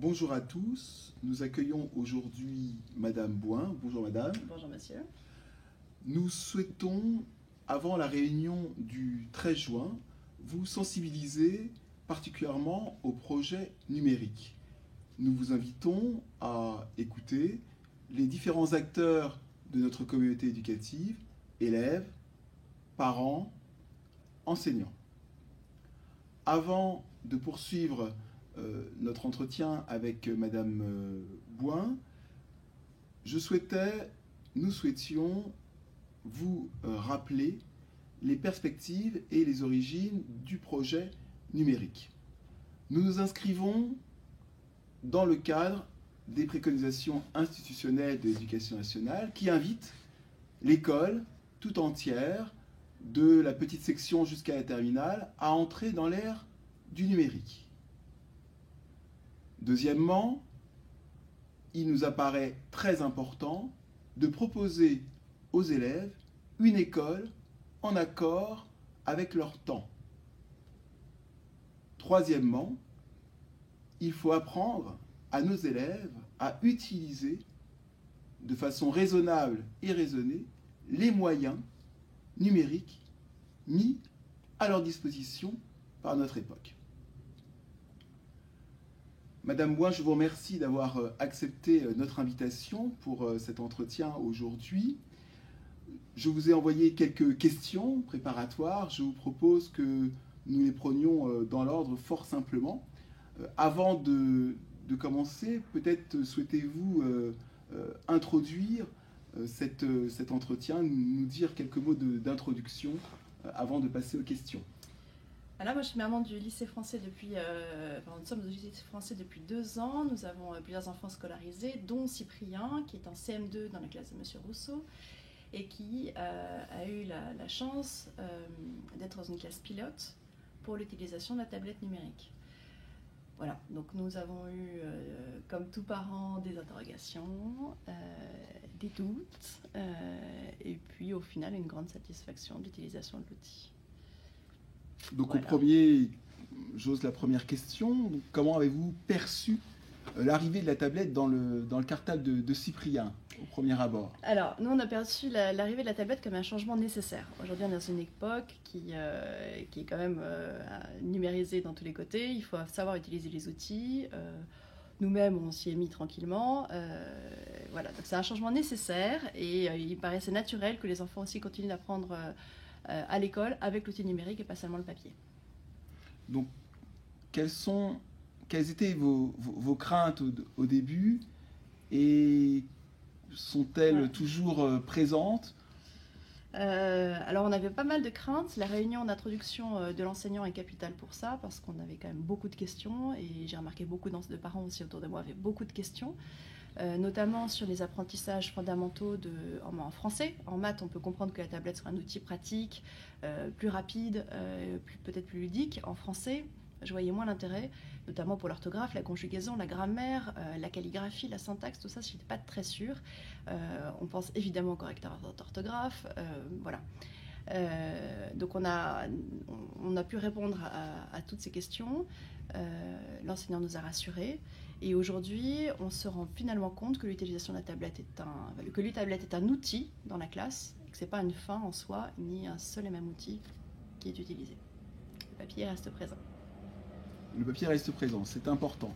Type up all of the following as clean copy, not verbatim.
Bonjour à tous, nous accueillons aujourd'hui Madame Bouin. Bonjour Madame. Bonjour monsieur. Nous souhaitons, avant la réunion du 13 juin, vous sensibiliser particulièrement au projet numérique. Nous vous invitons à écouter les différents acteurs de notre communauté éducative, élèves, parents, enseignants. Avant de poursuivre notre entretien avec Madame Bouin, nous souhaitions vous rappeler les perspectives et les origines du projet numérique. Nous nous inscrivons dans le cadre des préconisations institutionnelles de l'Éducation nationale qui invitent l'école tout entière, de la petite section jusqu'à la terminale, à entrer dans l'ère du numérique. Deuxièmement, il nous apparaît très important de proposer aux élèves une école en accord avec leur temps. Troisièmement, il faut apprendre à nos élèves à utiliser de façon raisonnable et raisonnée les moyens numériques mis à leur disposition par notre époque. Madame Bouin, je vous remercie d'avoir accepté notre invitation pour cet entretien aujourd'hui. Je vous ai envoyé quelques questions préparatoires. Je vous propose que nous les prenions dans l'ordre fort simplement. Avant de commencer, peut-être souhaitez-vous introduire cet entretien, nous dire quelques mots d'introduction avant de passer aux questions. Alors moi je suis maman du lycée français depuis, nous sommes au lycée français depuis 2 ans. Nous avons plusieurs enfants scolarisés, dont Cyprien qui est en CM2 dans la classe de Monsieur Rousseau et qui a eu la chance d'être dans une classe pilote pour l'utilisation de la tablette numérique. Voilà, donc nous avons eu, comme tous parents, des interrogations, des doutes, et puis au final une grande satisfaction de l'utilisation de l'outil. Donc voilà. Au premier, j'ose la première question, comment avez-vous perçu l'arrivée de la tablette dans le cartable de Cyprien au premier abord? Alors, nous on a perçu l'arrivée de la tablette comme un changement nécessaire. Aujourd'hui on est dans une époque qui est quand même numérisée dans tous les côtés, il faut savoir utiliser les outils. Nous-mêmes, on s'y est mis tranquillement. Voilà, donc c'est un changement nécessaire et il paraissait naturel que les enfants aussi continuent d'apprendre à l'école avec l'outil numérique et pas seulement le papier. Donc, quelles étaient vos craintes au début et sont-elles toujours présentes? Alors on avait pas mal de craintes. La réunion d'introduction de l'enseignant est capitale pour ça parce qu'on avait quand même beaucoup de questions et j'ai remarqué beaucoup de parents aussi autour de moi avaient beaucoup de questions. Notamment sur les apprentissages fondamentaux en français. En maths, on peut comprendre que la tablette sera un outil pratique, plus rapide, peut-être plus ludique. En français, je voyais moins l'intérêt, notamment pour l'orthographe, la conjugaison, la grammaire, la calligraphie, la syntaxe, tout ça, je n'étais pas très sûre. On pense évidemment au correcteur d'orthographe, voilà. Donc on a pu répondre à toutes ces questions. L'enseignant nous a rassurés. Et aujourd'hui, on se rend finalement compte que l'utilisation de la tablette est un outil dans la classe, et que ce n'est pas une fin en soi, ni un seul et même outil qui est utilisé. Le papier reste présent. Le papier reste présent, c'est important.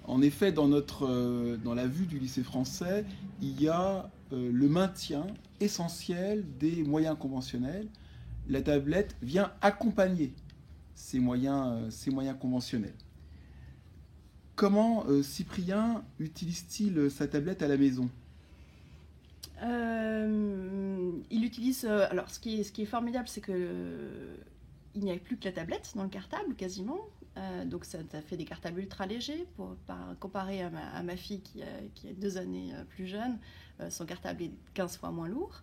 En effet, dans la vue du lycée français, il y a le maintien essentiel des moyens conventionnels. La tablette vient accompagner ces moyens conventionnels. Comment Cyprien utilise-t-il sa tablette à la maison? Il utilise... alors, ce qui est formidable, c'est qu'il n'y a plus que la tablette dans le cartable, quasiment. Donc, ça fait des cartables ultra légers. Comparé à ma fille qui est 2 années plus jeune, son cartable est 15 fois moins lourd.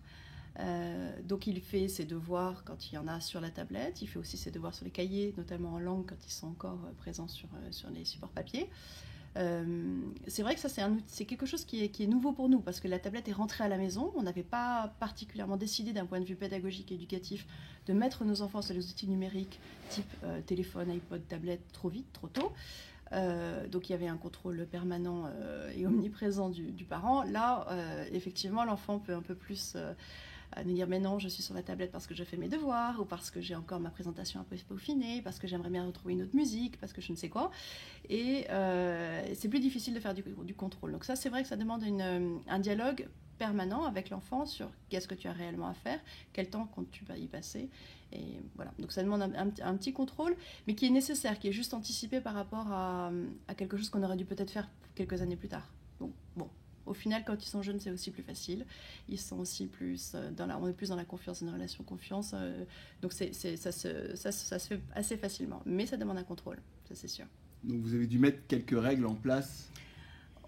Donc il fait ses devoirs quand il y en a sur la tablette, il fait aussi ses devoirs sur les cahiers, notamment en langue quand ils sont encore présents sur les supports papier. C'est vrai que ça c'est quelque chose qui est nouveau pour nous parce que la tablette est rentrée à la maison. On n'avait pas particulièrement décidé d'un point de vue pédagogique et éducatif de mettre nos enfants sur les outils numériques type téléphone, iPod, tablette trop vite, trop tôt. Donc il y avait un contrôle permanent et omniprésent du parent. Là, effectivement, l'enfant peut un peu plus nous dire mais non, je suis sur la tablette parce que je fais mes devoirs, ou parce que j'ai encore ma présentation un peu peaufinée, parce que j'aimerais bien retrouver une autre musique, parce que je ne sais quoi. Et c'est plus difficile de faire du contrôle. Donc ça, c'est vrai que ça demande un dialogue permanent avec l'enfant sur qu'est-ce que tu as réellement à faire, quel temps comptes-tu y passer. Et voilà. Donc ça demande un petit contrôle, mais qui est nécessaire, qui est juste anticipé par rapport à quelque chose qu'on aurait dû peut-être faire quelques années plus tard. Donc bon, au final, quand ils sont jeunes, c'est aussi plus facile. Ils sont aussi plus on est plus dans la confiance, dans une relation confiance. Donc ça se fait assez facilement, mais ça demande un contrôle, ça c'est sûr. Donc vous avez dû mettre quelques règles en place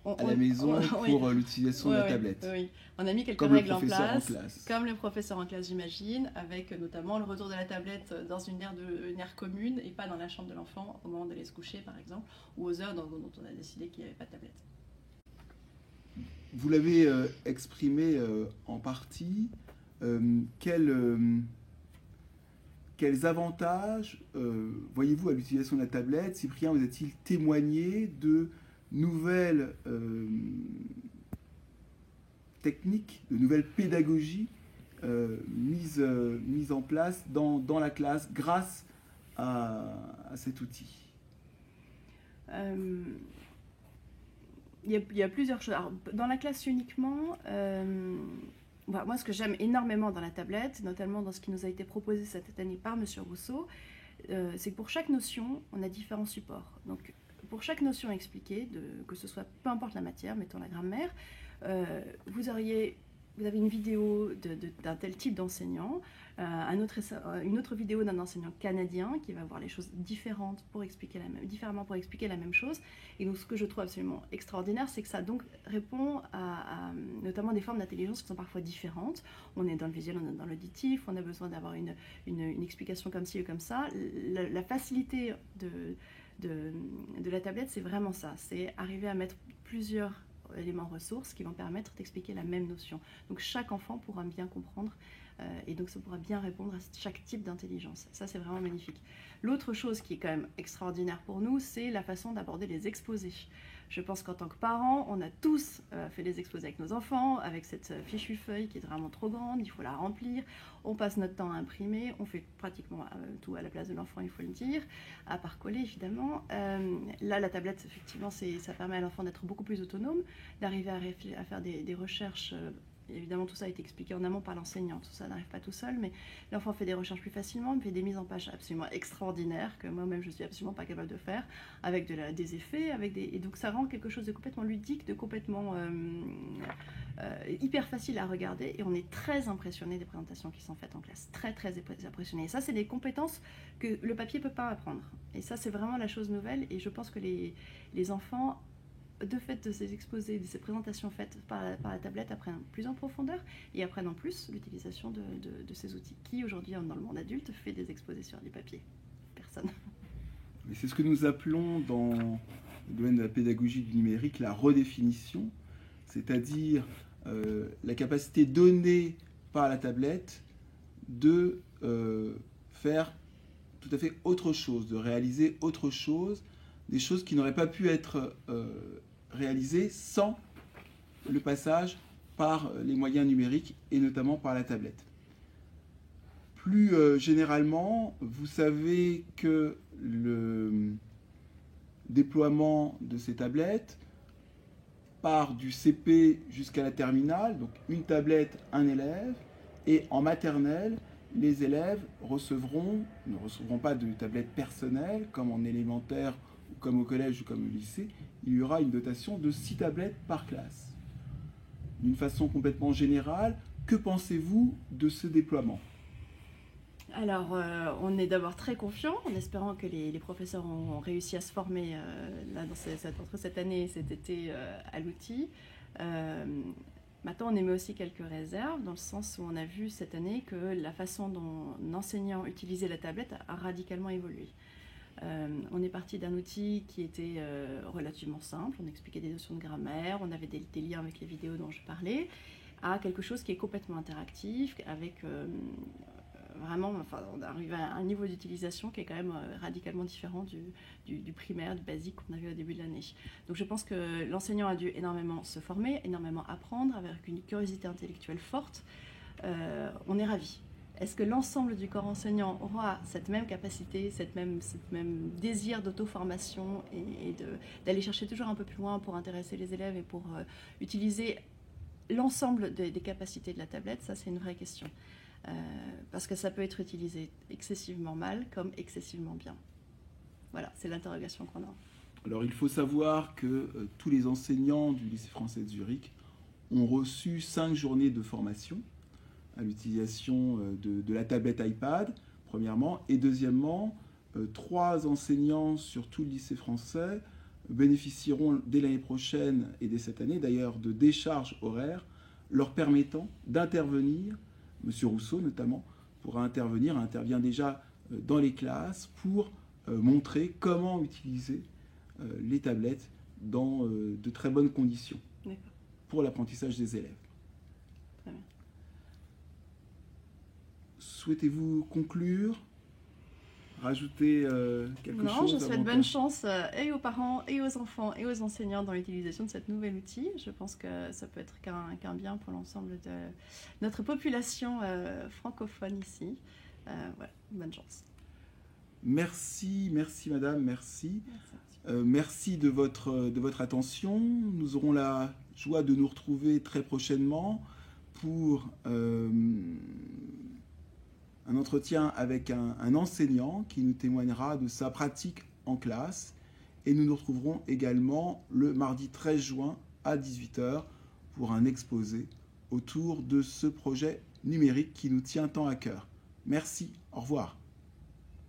à la maison pour l'utilisation de la tablette. Oui, on a mis quelques règles en place, comme le professeur en classe, j'imagine, avec notamment le retour de la tablette dans une aire commune et pas dans la chambre de l'enfant au moment d'aller se coucher, par exemple, ou aux heures dont on a décidé qu'il n'y avait pas de tablette. Vous l'avez exprimé en partie. Quels avantages voyez-vous à l'utilisation de la tablette? Cyprien, vous a-t-il témoigné de nouvelles techniques, de nouvelles pédagogies mises en place dans la classe grâce à cet outil? Il y a plusieurs choses. Alors, dans la classe uniquement, moi, ce que j'aime énormément dans la tablette, notamment dans ce qui nous a été proposé cette année par M. Rousseau, c'est que pour chaque notion, on a différents supports. Donc, pour chaque notion expliquée, que ce soit peu importe la matière, mettons la grammaire, vous avez une vidéo d'un tel type d'enseignant, une autre vidéo d'un enseignant canadien qui va voir les choses différemment pour expliquer la même chose. Et donc ce que je trouve absolument extraordinaire, c'est que ça donc répond à notamment des formes d'intelligence qui sont parfois différentes. On est dans le visuel, on est dans l'auditif, on a besoin d'avoir une explication comme ci ou comme ça. La facilité de la tablette, c'est vraiment ça, c'est arriver à mettre plusieurs éléments ressources qui vont permettre d'expliquer la même notion. Donc chaque enfant pourra bien comprendre et donc ça pourra bien répondre à chaque type d'intelligence. Ça, c'est vraiment magnifique. L'autre chose qui est quand même extraordinaire pour nous, c'est la façon d'aborder les exposés. Je pense qu'en tant que parents, on a tous fait des exposés avec nos enfants, avec cette fichue feuille qui est vraiment trop grande, il faut la remplir, on passe notre temps à imprimer, on fait pratiquement tout à la place de l'enfant, il faut le dire, à part coller évidemment. Là, la tablette, effectivement, ça permet à l'enfant d'être beaucoup plus autonome, d'arriver à faire des recherches. Évidemment, tout ça a été expliqué en amont par l'enseignant, tout ça n'arrive pas tout seul, mais l'enfant fait des recherches plus facilement, il fait des mises en page absolument extraordinaires, que moi-même je ne suis absolument pas capable de faire, avec des effets, et donc ça rend quelque chose de complètement ludique, de complètement hyper facile à regarder, et on est très impressionné des présentations qui sont faites en classe, très très impressionné. Et ça, c'est des compétences que le papier ne peut pas apprendre, et ça, c'est vraiment la chose nouvelle, et je pense que les enfants, de fait de ces exposés, de ces présentations faites par la tablette, apprennent plus en profondeur et apprennent en plus l'utilisation de ces outils. Qui aujourd'hui, dans le monde adulte, fait des exposés sur du papier? Personne. Et c'est ce que nous appelons dans le domaine de la pédagogie du numérique la redéfinition, c'est-à-dire la capacité donnée par la tablette de faire tout à fait autre chose, de réaliser autre chose, des choses qui n'auraient pas pu être réalisées sans le passage par les moyens numériques et notamment par la tablette. Plus généralement, vous savez que le déploiement de ces tablettes part du CP jusqu'à la terminale, donc une tablette, un élève, et en maternelle, les élèves ne recevront pas de tablette personnelle comme en élémentaire, comme au collège ou comme au lycée. Il y aura une dotation de 6 tablettes par classe. D'une façon complètement générale, que pensez-vous de ce déploiement ? Alors, on est d'abord très confiants, en espérant que les professeurs ont réussi à se former entre cette année et cet été à l'outil. Maintenant, on émet aussi quelques réserves, dans le sens où on a vu cette année que la façon dont l'enseignant utilisait la tablette a radicalement évolué. On est parti d'un outil qui était relativement simple, on expliquait des notions de grammaire, on avait des liens avec les vidéos dont je parlais, à quelque chose qui est complètement interactif, avec vraiment, enfin, on arrive à un niveau d'utilisation qui est quand même radicalement différent du primaire, du basique qu'on avait au début de l'année. Donc je pense que l'enseignant a dû énormément se former, énormément apprendre, avec une curiosité intellectuelle forte. On est ravis. Est-ce que l'ensemble du corps enseignant aura cette même capacité, cette même désir d'auto-formation et d'aller chercher toujours un peu plus loin pour intéresser les élèves et pour utiliser l'ensemble des capacités de la tablette? Ça, c'est une vraie question. Parce que ça peut être utilisé excessivement mal comme excessivement bien. Voilà, c'est l'interrogation qu'on a. Alors, il faut savoir que tous les enseignants du lycée français de Zurich ont reçu 5 journées de formation à l'utilisation de la tablette iPad, premièrement, et deuxièmement, 3 enseignants sur tout le lycée français bénéficieront dès l'année prochaine et dès cette année d'ailleurs de décharges horaires leur permettant d'intervenir, M. Rousseau notamment, intervient déjà dans les classes pour montrer comment utiliser les tablettes dans de très bonnes conditions pour l'apprentissage des élèves. Très bien. Souhaitez-vous conclure? Rajouter quelque chose? Non, je souhaite bonne chance et aux parents, et aux enfants, et aux enseignants dans l'utilisation de cet nouvel outil. Je pense que ça peut être qu'un bien pour l'ensemble de notre population francophone ici. Voilà, bonne chance. Merci madame, merci. Merci de votre attention. Nous aurons la joie de nous retrouver très prochainement pour un entretien avec un enseignant qui nous témoignera de sa pratique en classe. Et nous nous retrouverons également le mardi 13 juin à 18h pour un exposé autour de ce projet numérique qui nous tient tant à cœur. Merci, au revoir.